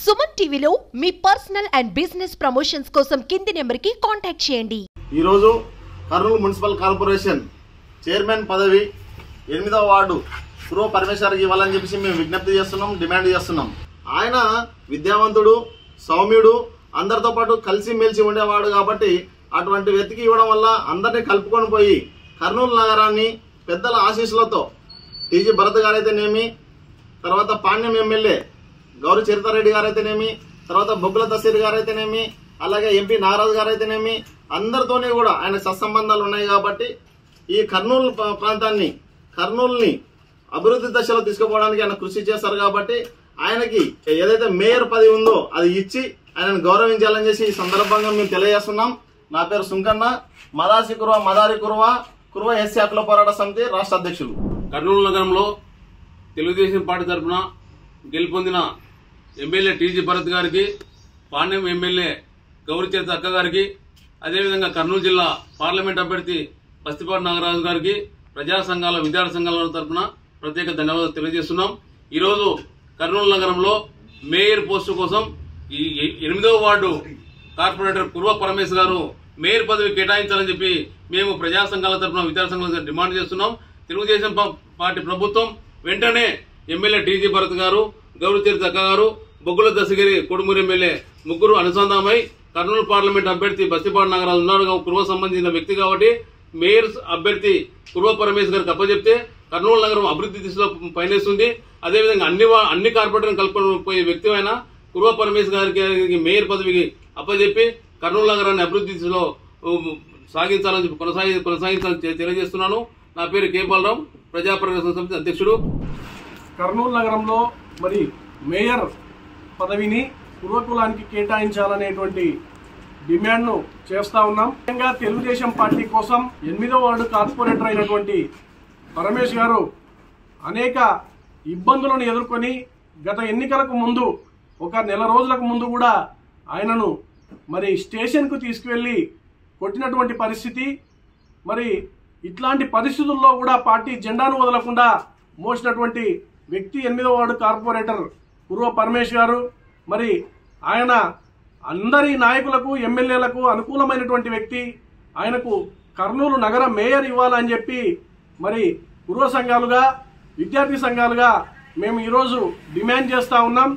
సుమన్ టీవీలో మీ personal and business promotions కోసం కింది నెంబర్కి కాంటాక్ట్ చేయండి. ఈ రోజు కర్నూలు మున్సిపల్ కార్పొరేషన్ చైర్మన్ పదవి 8వ వార్డు కురువ పరమేశ్వర్కి ఇవ్వాలని చెప్పి మేము విజ్ఞప్తి చేస్తున్నాం, డిమాండ్ చేస్తున్నాం. ఆయన విద్యావంతుడు, సౌమ్యుడు, అందరితో పాటు కలిసి మెలిసి ఉండేవాడు కాబట్టి అటువంటి వ్యక్తికి ఇవ్వడం వల్ల అందరినీ కలుపుకొని పోయి కర్నూలు నగరాన్ని పెద్దల ఆశీస్సులతో టీజీ భరత్ గారైతేనేమి, తర్వాత పాణ్యం ఎమ్మెల్యే గౌరీ చరితారెడ్డి గారైతేనేమి, తర్వాత బొగ్గుల తసీర్ గారైతేనేమి, అలాగే ఎంపీ నాగరాజు గారైతేనేమి, అందరితోనే కూడా ఆయన సత్సంబంధాలు ఉన్నాయి కాబట్టి ఈ కర్నూలు ప్రాంతాన్ని, కర్నూలుని అభివృద్ధి దశలో తీసుకుపోవడానికి ఆయన కృషి చేస్తారు. కాబట్టి ఆయనకి ఏదైతే మేయర్ పదవి ఉందో అది ఇచ్చి ఆయనను గౌరవించాలని చేసి ఈ సందర్భంగా మేము తెలియజేస్తున్నాం. నా పేరు సుంకన్న, మదారి కురువ ఎస్సీ హక్కుల పోరాట సమితి రాష్ట్ర అధ్యక్షులు. కర్నూలు నగరంలో తెలుగుదేశం పార్టీ తరఫున గెలుపొందిన ఎమ్మెల్యే టీజీ భరత్ గారికి, పాణ్యం ఎమ్మెల్యే గౌరీ చరిత అక్క గారికి, అదేవిధంగా కర్నూలు జిల్లా పార్లమెంట్ అభ్యర్థి బస్తిపాటి నాగరాజు గారికి ప్రజా సంఘాల, విద్యార్థి సంఘాల తరఫున ప్రత్యేక ధన్యవాదాలు తెలియజేస్తున్నాం. ఈరోజు కర్నూలు నగరంలో మేయర్ పోస్టు కోసం ఈ 8వ వార్డు కార్పొరేటర్ కురువ పరమేశ్ గారు మేయర్ పదవి కేటాయించాలని చెప్పి మేము ప్రజా సంఘాల తరఫున, విద్యార్థి సంఘాల డిమాండ్ చేస్తున్నాం. తెలుగుదేశం పార్టీ ప్రభుత్వం వెంటనే ఎమ్మెల్యే టీజీ భరత్ గారు, గౌరీ చరిత అక్క గారు, బొగ్గుల దశగిరి కొడుమూరు ఎమ్మెల్యే ముగ్గురు అనుసంధానమై కర్నూలు పార్లమెంట్ అభ్యర్థి బస్తిపాటి నాగరాజు ఉన్నారు, కురువ సంబంధించిన వ్యక్తి కాబట్టి మేయర్ అభ్యర్థి కురువ పరమేశ్ గారికి అప్పచెప్తే కర్నూలు నగరం అభివృద్ధి దిశలో పయనిస్తుంది. అదేవిధంగా అన్ని కార్పొరేటర్లను కలుపుకొని పోయే వ్యక్తి అయిన కురువ పరమేశ్ గారికి మేయర్ పదవికి అప్పచెప్పి కర్నూలు నగరాన్ని అభివృద్ధి దిశలో సాగించాలని చెప్పి కొనసాగించాలని తెలియజేస్తున్నాను. నా పేరు కే బాలరావు, ప్రజా పరిరక్షణ సమితి అధ్యక్షుడు. కర్నూలు నగరంలో మరి మేయర్ పదవిని కురువకులానికి కేటాయించాలనేటువంటి డిమాండ్ను చేస్తా ఉన్నాం. ముఖ్యంగా తెలుగుదేశం పార్టీ కోసం 8వ వార్డు కార్పొరేటర్ అయినటువంటి పరమేశ్ గారు అనేక ఇబ్బందులను ఎదుర్కొని గత ఎన్నికలకు ముందు ఒక నెల రోజులకు ముందు కూడా ఆయనను మరి స్టేషన్కు తీసుకువెళ్లి కొట్టినటువంటి పరిస్థితి. మరి ఇట్లాంటి పరిస్థితుల్లో కూడా పార్టీ జెండాను వదలకుండా మోసినటువంటి వ్యక్తి 8వ వార్డు కార్పొరేటర్ కురువ పరమేశ్ గారు. మరి ఆయన అందరి నాయకులకు, ఎమ్మెల్యేలకు అనుకూలమైనటువంటి వ్యక్తి. ఆయనకు కర్నూలు నగర మేయర్ ఇవ్వాలని చెప్పి మరి కురువ సంఘాలుగా, విద్యార్థి సంఘాలుగా మేము ఈరోజు డిమాండ్ చేస్తా ఉన్నాం.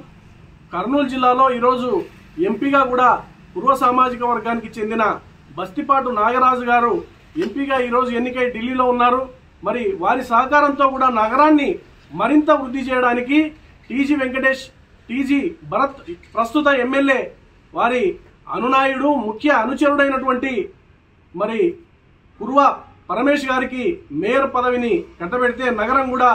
కర్నూలు జిల్లాలో ఈరోజు ఎంపీగా కూడా కురువ సామాజిక వర్గానికి చెందిన బస్తిపాటు నాగరాజు గారు ఎంపీగా ఈరోజు ఎన్నికై ఢిల్లీలో ఉన్నారు. మరి వారి సహకారంతో కూడా నగరాన్ని మరింత వృద్ధి చేయడానికి టీజీ వెంకటేష్, టీజీ భరత్ ప్రస్తుత ఎమ్మెల్యే వారి అనునాయుడు, ముఖ్య అనుచరుడైనటువంటి మరి కురువ పరమేశ్ గారికి మేయర్ పదవిని కట్టబెడితే నగరం కూడా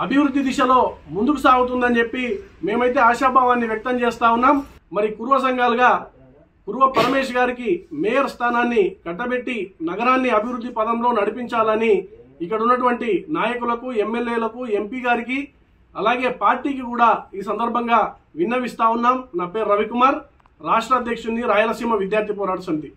అభివృద్ధి దిశలో ముందుకు సాగుతుందని చెప్పి మేమైతే ఆశాభావాన్ని వ్యక్తం చేస్తా ఉన్నాం. మరి కురువ సంఘాలుగా కురువ పరమేశ్ గారికి మేయర్ స్థానాన్ని కట్టబెట్టి నగరాన్ని అభివృద్ధి పదంలో నడిపించాలని ఇక్కడ ఉన్నటువంటి నాయకులకు, ఎమ్మెల్యేలకు, ఎంపీ గారికి, అలాగే పార్టీకి కూడా ఈ సందర్భంగా విన్నవిస్తా ఉన్నాం. నా పేరు రవికుమార్, రాష్ట్ర అధ్యక్షుడిని, రాయలసీమ విద్యార్థి పోరాట సమితి.